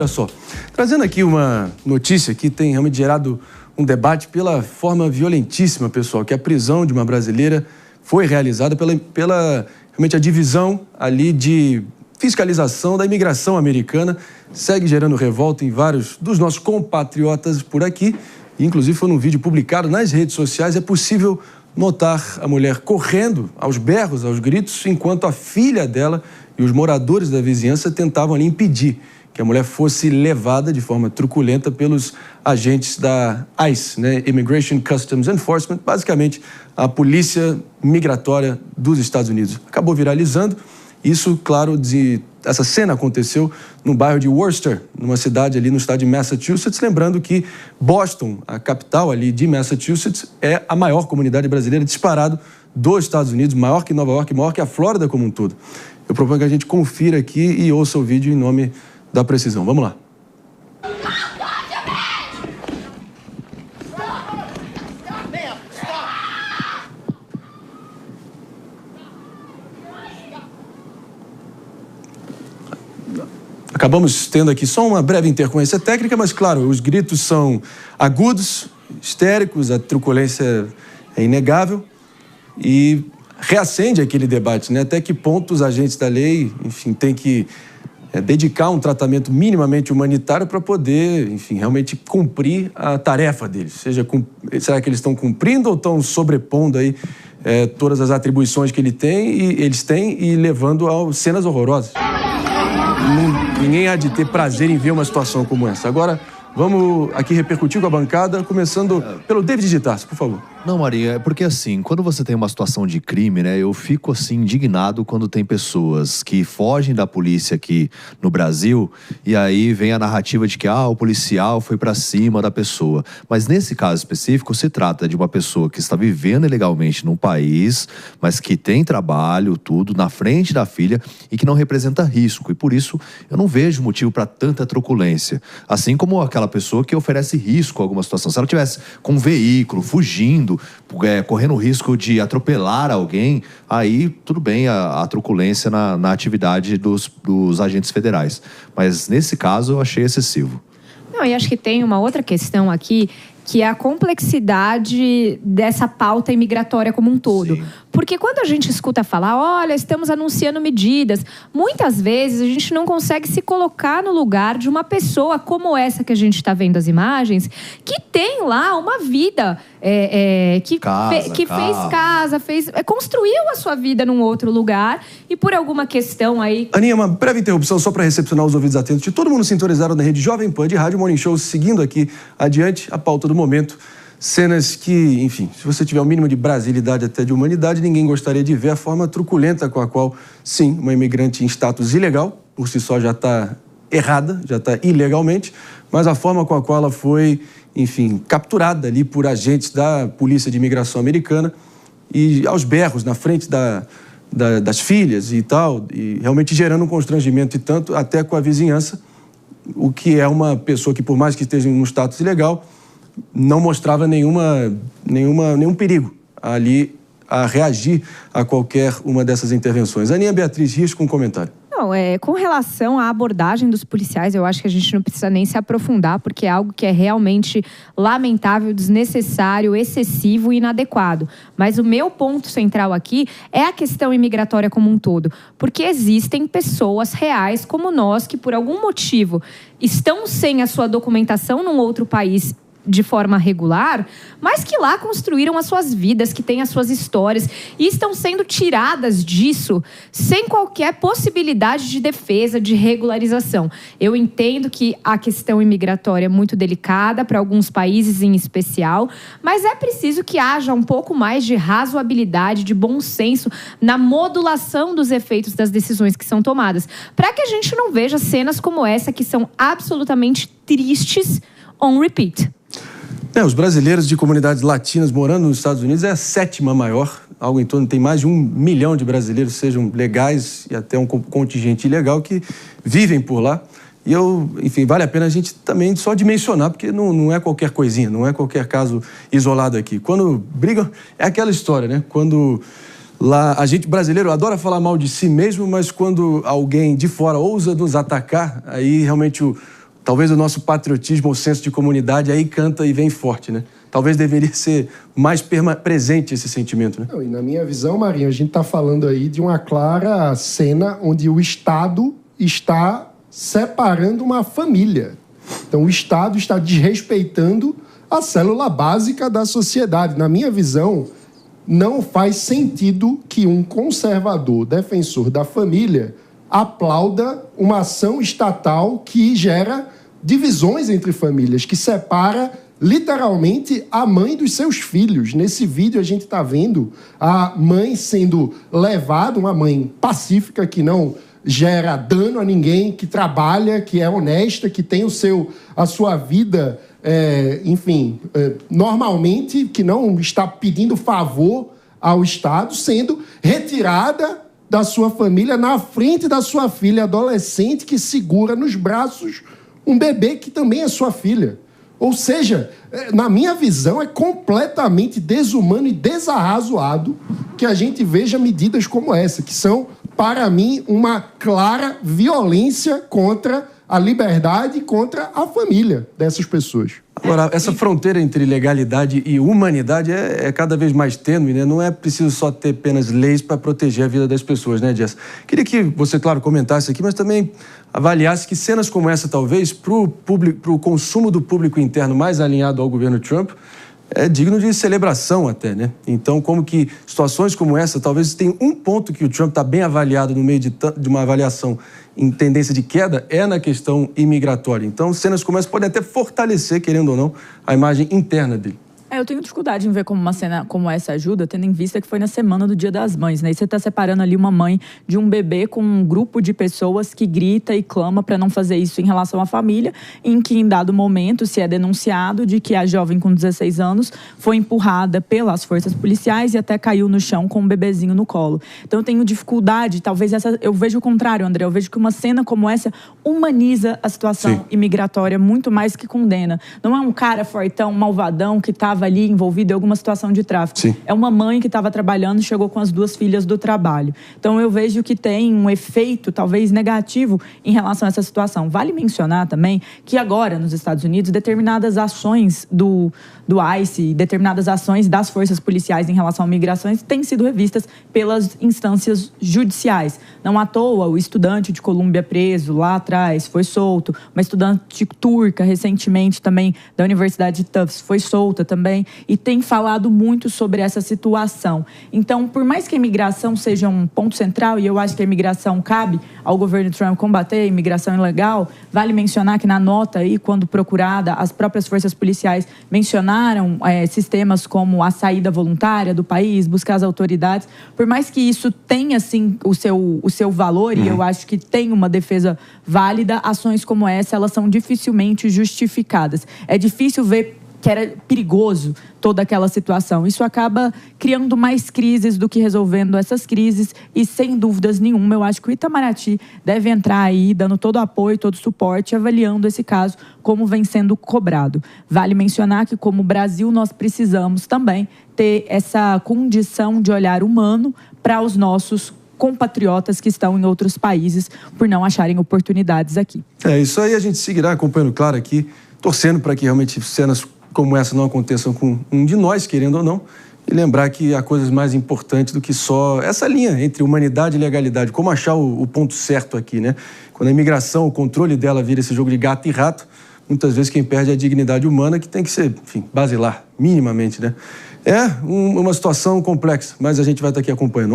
Olha só, trazendo aqui uma notícia que tem realmente gerado um debate pela forma violentíssima, pessoal, que a prisão de uma brasileira foi realizada pela realmente a divisão ali de fiscalização da imigração americana, segue gerando revolta em vários dos nossos compatriotas por aqui, inclusive foi num vídeo publicado nas redes sociais, é possível notar a mulher correndo aos berros, aos gritos, enquanto a filha dela e os moradores da vizinhança tentavam ali impedir que a mulher fosse levada de forma truculenta pelos agentes da ICE, né? Immigration Customs Enforcement, basicamente a polícia migratória dos Estados Unidos. Acabou viralizando. Isso, claro, essa cena aconteceu no bairro de Worcester, numa cidade ali no estado de Massachusetts, lembrando que Boston, a capital ali de Massachusetts, é a maior comunidade brasileira disparado dos Estados Unidos, maior que Nova York, maior que a Flórida como um todo. Eu proponho que a gente confira aqui e ouça o vídeo em nome da precisão. Vamos lá. Acabamos tendo aqui só uma breve intercorrência técnica, mas, claro, os gritos são agudos, histéricos, a truculência é inegável e reacende aquele debate, né? Até que ponto os agentes da lei, enfim, têm que dedicar um tratamento minimamente humanitário para poder, enfim, realmente cumprir a tarefa deles. Será que eles estão cumprindo ou estão sobrepondo aí todas as atribuições que eles têm e levando a cenas horrorosas? Ninguém há de ter prazer em ver uma situação como essa. Agora, vamos aqui repercutir com a bancada, começando pelo David de Tarso, por favor. Não, Maria, é porque assim, quando você tem uma situação de crime, né, eu fico assim indignado quando tem pessoas que fogem da polícia aqui no Brasil e aí vem a narrativa de que o policial foi pra cima da pessoa. Mas nesse caso específico se trata de uma pessoa que está vivendo ilegalmente num país, mas que tem trabalho, tudo, na frente da filha e que não representa risco. E por isso eu não vejo motivo para tanta truculência. Assim como aquela pessoa que oferece risco a alguma situação. Se ela tivesse com um veículo, fugindo, correndo o risco de atropelar alguém, aí tudo bem a truculência na atividade dos agentes federais. Mas nesse caso eu achei excessivo. Não, e acho que tem uma outra questão aqui, que é a complexidade dessa pauta imigratória como um todo. Sim. Porque quando a gente escuta falar, olha, estamos anunciando medidas, muitas vezes a gente não consegue se colocar no lugar de uma pessoa como essa que a gente está vendo as imagens, que tem lá uma vida, construiu a sua vida num outro lugar e por alguma questão aí... Aninha, uma breve interrupção só para recepcionar os ouvidos atentos de todo mundo sintonizado na rede Jovem Pan de Rádio Morning Show, seguindo aqui adiante a pauta do momento. Cenas que, enfim, se você tiver o mínimo de brasilidade até de humanidade, ninguém gostaria de ver a forma truculenta com a qual, sim, uma imigrante em status ilegal, por si só já está errada, já está ilegalmente, mas a forma com a qual ela foi, enfim, capturada ali por agentes da Polícia de Imigração Americana e aos berros na frente das filhas e tal, e realmente gerando um constrangimento e tanto até com a vizinhança, o que é uma pessoa que, por mais que esteja em um status ilegal, não mostrava nenhum perigo ali a reagir a qualquer uma dessas intervenções. Aninha Beatriz Rios com um comentário. Não, com relação à abordagem dos policiais, eu acho que a gente não precisa nem se aprofundar, porque é algo que é realmente lamentável, desnecessário, excessivo e inadequado. Mas o meu ponto central aqui é a questão imigratória como um todo. Porque existem pessoas reais como nós que, por algum motivo, estão sem a sua documentação num outro país de forma regular, mas que lá construíram as suas vidas, que têm as suas histórias e estão sendo tiradas disso sem qualquer possibilidade de defesa, de regularização. Eu entendo que a questão imigratória é muito delicada para alguns países em especial, mas é preciso que haja um pouco mais de razoabilidade, de bom senso na modulação dos efeitos das decisões que são tomadas, para que a gente não veja cenas como essa que são absolutamente tristes on repeat. Os brasileiros de comunidades latinas morando nos Estados Unidos é a 7ª maior, algo em torno, tem mais de 1 milhão de brasileiros, sejam legais e até um contingente ilegal que vivem por lá. E enfim, vale a pena a gente também só dimensionar, porque não é qualquer coisinha, não é qualquer caso isolado aqui. Quando brigam, é aquela história, né? Quando lá, a gente brasileiro adora falar mal de si mesmo, mas quando alguém de fora ousa nos atacar, aí realmente talvez o nosso patriotismo ou senso de comunidade aí canta e vem forte, né? Talvez deveria ser mais presente esse sentimento, né? Não, e na minha visão, Marinho, a gente está falando aí de uma clara cena onde o Estado está separando uma família. Então, o Estado está desrespeitando a célula básica da sociedade. Na minha visão, não faz sentido que um conservador defensor da família aplauda uma ação estatal que gera divisões entre famílias, que separa literalmente a mãe dos seus filhos. Nesse vídeo a gente está vendo a mãe sendo levada, uma mãe pacífica que não gera dano a ninguém, que trabalha, que é honesta, que tem a sua vida, normalmente, que não está pedindo favor ao Estado, sendo retirada da sua família na frente da sua filha adolescente que segura nos braços um bebê que também é sua filha. Ou seja, na minha visão, é completamente desumano e desarrazoado que a gente veja medidas como essa, que são, para mim, uma clara violência contra a liberdade e contra a família dessas pessoas. Agora, essa fronteira entre legalidade e humanidade é cada vez mais tênue, né? Não é preciso só ter apenas leis para proteger a vida das pessoas, né, Jess? Queria que você, claro, comentasse aqui, mas também avaliasse que cenas como essa, talvez, para o consumo do público interno mais alinhado ao governo Trump, é digno de celebração até, né? Então, como que situações como essa, talvez tenha um ponto que o Trump está bem avaliado no meio de uma avaliação em tendência de queda, é na questão imigratória. Então, cenas como essa podem até fortalecer, querendo ou não, a imagem interna dele. Eu tenho dificuldade em ver como uma cena como essa ajuda, tendo em vista que foi na semana do Dia das Mães, né? E você está separando ali uma mãe de um bebê com um grupo de pessoas que grita e clama para não fazer isso em relação à família, em que em dado momento se é denunciado de que a jovem com 16 anos foi empurrada pelas forças policiais e até caiu no chão com um bebezinho no colo. Então eu tenho dificuldade, talvez eu vejo o contrário, André, eu vejo que uma cena como essa humaniza a situação imigratória muito mais que condena. Não é um cara fortão, malvadão, que estava ali envolvido em alguma situação de tráfico. Sim. É uma mãe que estava trabalhando e chegou com as 2 filhas do trabalho. Então eu vejo que tem um efeito talvez negativo em relação a essa situação. Vale mencionar também que agora nos Estados Unidos determinadas ações do ICE, determinadas ações das forças policiais em relação a migrações têm sido revistas pelas instâncias judiciais. Não à toa o estudante de Colômbia preso lá atrás foi solto, uma estudante turca recentemente também da Universidade de Tufts foi solta também, e tem falado muito sobre essa situação. Então, por mais que a imigração seja um ponto central, e eu acho que a imigração cabe ao governo Trump combater a imigração ilegal, vale mencionar que na nota aí, quando procurada, as próprias forças policiais mencionaram sistemas como a saída voluntária do país, buscar as autoridades. Por mais que isso tenha, sim, o seu valor, e eu acho que tem uma defesa válida, ações como essa, elas são dificilmente justificadas. É difícil ver que era perigoso toda aquela situação. Isso acaba criando mais crises do que resolvendo essas crises e, sem dúvidas nenhuma, eu acho que o Itamaraty deve entrar aí, dando todo o apoio, todo o suporte, avaliando esse caso como vem sendo cobrado. Vale mencionar que, como Brasil, nós precisamos também ter essa condição de olhar humano para os nossos compatriotas que estão em outros países por não acharem oportunidades aqui. Isso aí a gente seguirá acompanhando, claro, aqui, torcendo para que realmente cenas como essa não aconteçam com um de nós, querendo ou não, e lembrar que há coisas mais importantes do que só essa linha entre humanidade e legalidade. Como achar o ponto certo aqui, né? Quando a imigração, o controle dela vira esse jogo de gato e rato, muitas vezes quem perde é a dignidade humana, que tem que ser, enfim, basilar, minimamente, né? É uma situação complexa, mas a gente vai estar aqui acompanhando.